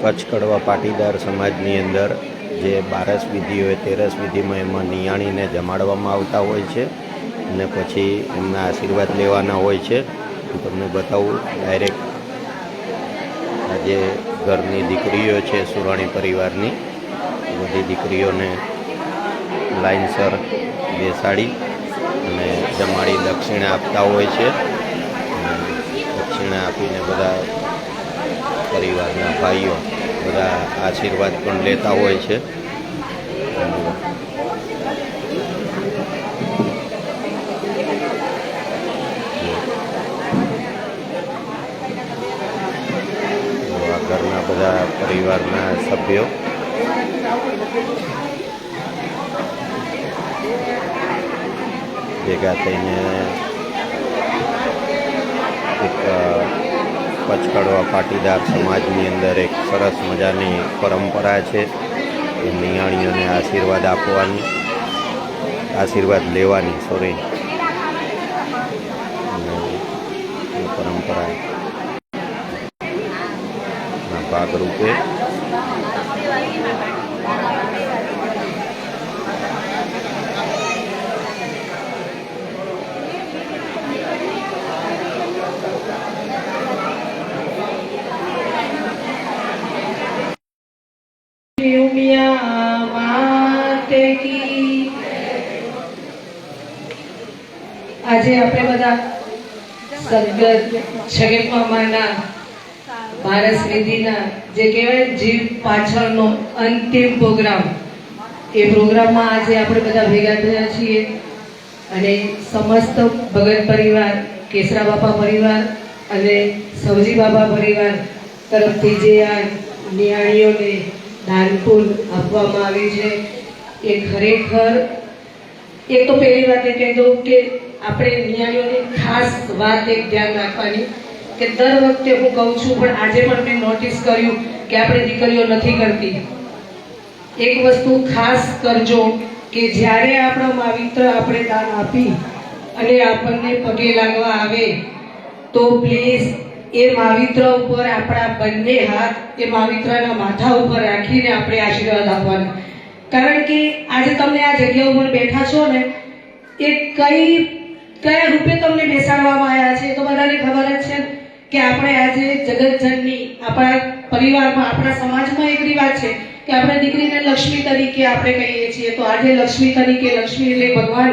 કચ્છ કડવા પાટીદાર સમાજની અંદર જે 12 વિધિ હોય 13 વિધિમાં એમાં નિયાણીને જમાડવામાં આવતા હોય છે અને પછી એમના આશીર્વાદ લેવાના હોય છે. હું તમને બતાવું ડાયરેક્ટ આજે ઘરની દીકરીઓ છે સુરાણી પરિવારની બધી દીકરીઓને લાઇનસર બેસાડી અને જમાડી દક્ષિણા આપતા હોય છે. દક્ષિણા આપીને બધા પરિવારના ભાઈઓ બધા આશીર્વાદ પણ લેતા હોય છે. ઘરના બધા પરિવારના સભ્યો ભેગા થઈને એક કચ્છ કડવા પાટીદાર સમાજની અંદર એક સરસ મજાની પરંપરા છે એ નિયાણીઓને આશીર્વાદ આપવાની, આશીર્વાદ લેવાની પરંપરા ભાગરૂપે આજે આપણે બધા સદગત છગન મામાના 12 વિધિના જે કહેવાય જીવ પાછળનો અંતિમ પ્રોગ્રામ, એ પ્રોગ્રામમાં આજે આપણે બધા ભેગા થયા છીએ અને સમસ્ત ભગત પરિવાર, કેસરા બાપા પરિવાર અને સવજી બાપા પરિવાર તરફથી જે આ નિયાણીઓને દાનપુલ આપવામાં આવી છે એ ખરેખર એક તો પહેલી વાત એ કહી દઉં કે આપણે નિયાણીઓની ખાસ વાત એક ધ્યાન રાખવાની કે દર વખતે હું કહું છું પણ આજે પણ મેં નોટિસ કર્યું કે આપણે દીકરીઓ નથી કરતી. એક વસ્તુ ખાસ કરજો કે જ્યારે આપણો માવિત્ર આપણે દાન આપી અને આપણને પગે લાગવા આવે તો પ્લીઝ એ માવિત્ર ઉપર આપણા બંને હાથ એ માવિત્રના માથા ઉપર રાખીને આપણે આશીર્વાદ આપવાના. કારણ કે આજે તમે આ જગ્યા ઉપર બેઠા છો ને એ કયા રૂપે તમને બેસાડવામાં આવ્યા છે તો બધાને ખબર જ છે કે આપણે આજે જગતજનની આપણા પરિવારમાં, આપણા સમાજમાં એક રિવાજ છે કે આપણે દીકરીને લક્ષ્મી તરીકે આપણે કહીએ છીએ. તો આજે લક્ષ્મી તરીકે, લક્ષ્મી એટલે ભગવાન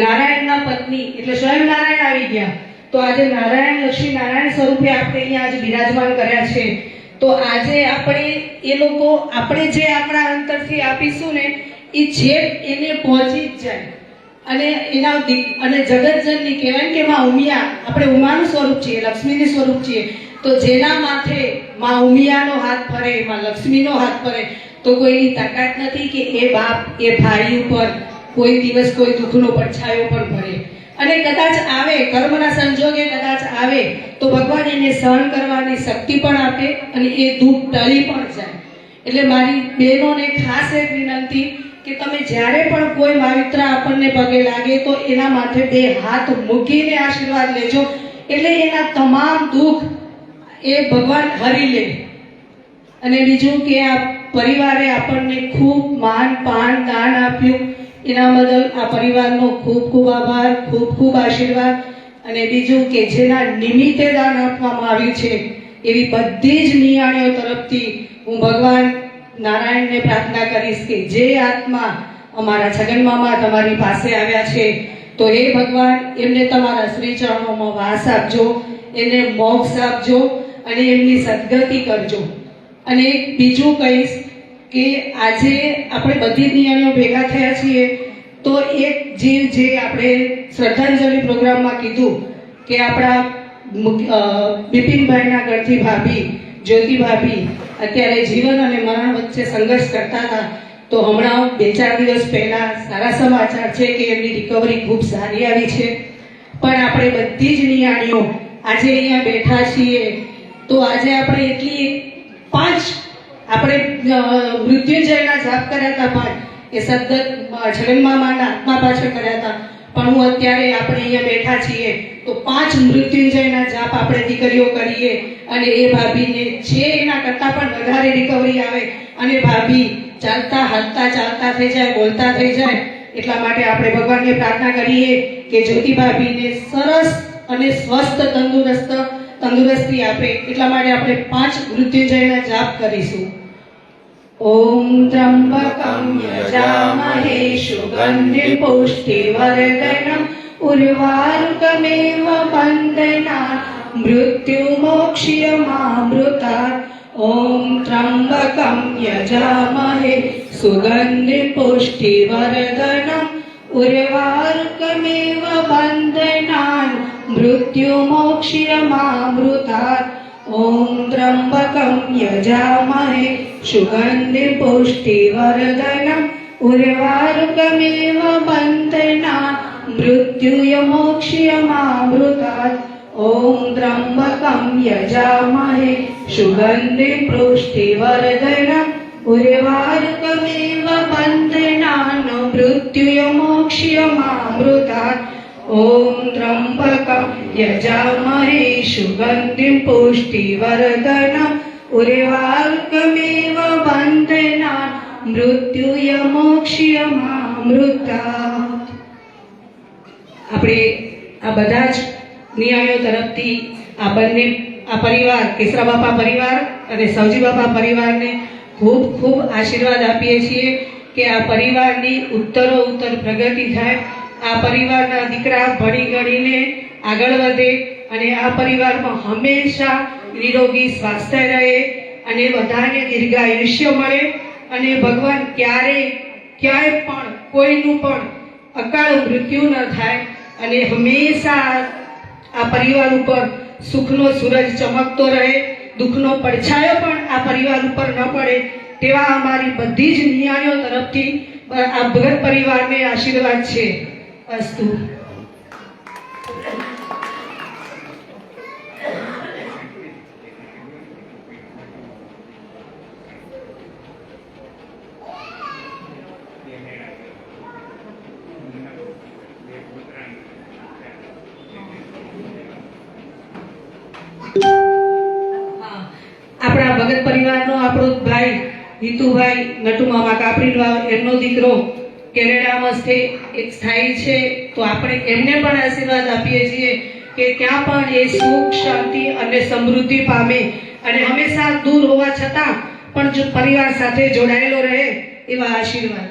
નારાયણના પત્ની એટલે સ્વયં નારાયણ આવી ગયા. તો આજે નારાયણ, લક્ષ્મી નારાયણ સ્વરૂપે આપણે અહીંયા આજે બિરાજમાન કર્યા છે. તો આજે આપણે એ લોકો આપણે જે આપણા અંતરથી આપીશું ને એ જે એને પહોંચી જ જાય અને એના અને જગતજનની કહેવાય કે માં ઉમિયા, આપણે ઉમાનું સ્વરૂપ છીએ, લક્ષ્મીનું સ્વરૂપ છીએ. તો જેના માથે માં ઉમિયાનો હાથ ફરે, માં લક્ષ્મીનો હાથ ફરે તો કોઈની તાકાત નથી કે એ બાપ એ ભાઈ ઉપર કોઈ દિવસ કોઈ દુઃખનો પડછાયો પણ ભરે. અને કદાચ આવે, કર્મના સંજોગે કદાચ આવે તો ભગવાન એને સહન કરવાની શક્તિ પણ આપે અને એ દુઃખ ટળી પણ જાય. એટલે મારી બહેનોને ખાસ એક વિનંતી કે તમે જ્યારે પણ કોઈ માવિત્ર આપણને પગે લાગે તો એના માથે 2 હાથ મૂકીને આશીર્વાદ લેજો, એટલે એના તમામ દુઃખ એ ભગવાન હરી લે. અને બીજું કે આ પરિવારે આપણને ખૂબ માન પાન દાન આપ્યું એના બદલ આ પરિવારનો ખૂબ ખૂબ આભાર, ખૂબ ખૂબ આશીર્વાદ. અને બીજું કે જેના નિમિત્તે દાન આપવામાં આવ્યું છે એવી બધી જ નિયાણીઓ તરફથી હું ભગવાન નારાયણને પ્રાર્થના કરીશ કે જે આત્મા અમારા છગન મામા તમારી પાસે આવ્યા છે તો હે ભગવાન એમને તમારા શ્રી ચરણોમાં વાસ આપજો, એને મોક્ષ આપજો અને એમની સદગતિ કરજો. અને બીજું કહીશ કે આજે આપણે બધી નિયાણીઓ ભેગા થયા છીએ તો એક જીવ જે આપણે શ્રદ્ધાંજલિ પ્રોગ્રામમાં કીધું કે આપણા બિપિનભાઈના ઘરથી ભાભી જ્યોતિ ભાભી અત્યારે જીવન અને મરણ વચ્ચે સંઘર્ષ કરતા હતા. તો હમણાં 2-4 દિવસ પહેલા સારા સમાચાર છે કે એમની રિકવરી ખૂબ સારી આવી છે. પણ આપણે બધી જ નિયાણીઓ આજે અહીંયા બેઠા છીએ તો આજે આપણે એટલી 5 આપણે મૃત્યુંજયના જાપ કર્યા હતા, 5 એ સદગત છગન મામાના આત્મા પાછળ કર્યા હતા. પણ હું અત્યારે આપણે અહીંયા બેઠા છીએ તો 5 મૃત્યુંજયના જાપ આપણે દીકરીઓ કરીએ અને એ ભાભીને જે એના કરતાં પણ વધારે રિકવરી આવે અને ભાભી ચાલતા હાલતા ચાલતા થઈ જાય, બોલતા થઈ જાય. એટલા માટે આપણે ભગવાનને પ્રાર્થના કરીએ કે જ્યોતિ ભાભીને સરસ અને સ્વસ્થ તંદુરસ્તી આપે. એટલા માટે આપણે 5 મૃત્યુંજયના જાપ કરીશું. ઓમ ત્રંબકમ યજામહે સુગંધિ પુષ્ટિવર્ધનમ ઉર્વારુકમેવ બંધનાન મૃત્યુમોક્ષ્યમામૃતાत्. ઓમ ત્રંબકમ યજામહે સુગંધિ પુષ્ટિવર્ધનમ ઉર્વારુકમેવ બંધનાન મૃત્યુમોક્ષ્યમામૃતાत्. ઓમ ત્રંબકમ યજામહે સુગંધિ પુષ્ટિવર્ધનમ ઉર્વારુકમેવ બંધનાન મૃત્યુમોક્ષ્યમામૃતાत्. ઓમ ત્રંબકમ યજામહે સુગંધિ પુષ્ટિવર્ધનમ ઉર્વારુકમેવ બંધનાન મૃત્યુમોક્ષ્યમામૃતાत्. ઓમ ત્રંબકમ યજામહે સુગંધિ પુષ્ટિવર્ધનમ ઉર્વારુકમેવ બંધનાન મૃત્યુમોક્ષ્યમામૃતાत्. આપણે આ બધા જ નિયાણીઓ તરફથી આ પરિવાર કેસરા બાપા પરિવાર અને સવજી બાપા પરિવારને ખૂબ ખૂબ આશીર્વાદ આપીએ છીએ કે આ પરિવારની ઉત્તરોત્તર પ્રગતિ થાય, આ પરિવારના દીકરા ભણી ગણીને આગળ વધે અને આ પરિવારમાં હંમેશા નિરોગી સ્વાસ્થ્ય રહે અને બધાને દીર્ઘાયુષ્ય મળે અને ભગવાન ક્યાંય પણ કોઈનું પણ અકાળ મૃત્યુ ન થાય અને હંમેશા આ પરિવાર ઉપર સુખનો સૂરજ ચમકતો રહે, દુઃખનો પડછાયો પણ આ પરિવાર ઉપર ન પડે તેવા અમારી બધી જ નિયાણીઓ તરફથી આ ભગત પરિવારને આશીર્વાદ છે. અસ્તુ. આપણા ભગત પરિવારનો આપણો ભાઈ હિતુભાઈ નટુમામા કાપરીવાવ, એમનો દીકરો કેનેડામાં સ્થાયી છે, તો આપણે એમને પણ આશીર્વાદ આપીએ છીએ કે ત્યાં પણ એ સુખ, શાંતિ અને સમૃદ્ધિ પામે અને હંમેશા દૂર હોવા છતાં પણ જો પરિવાર સાથે જોડાયેલો રહે એવા આશીર્વાદ.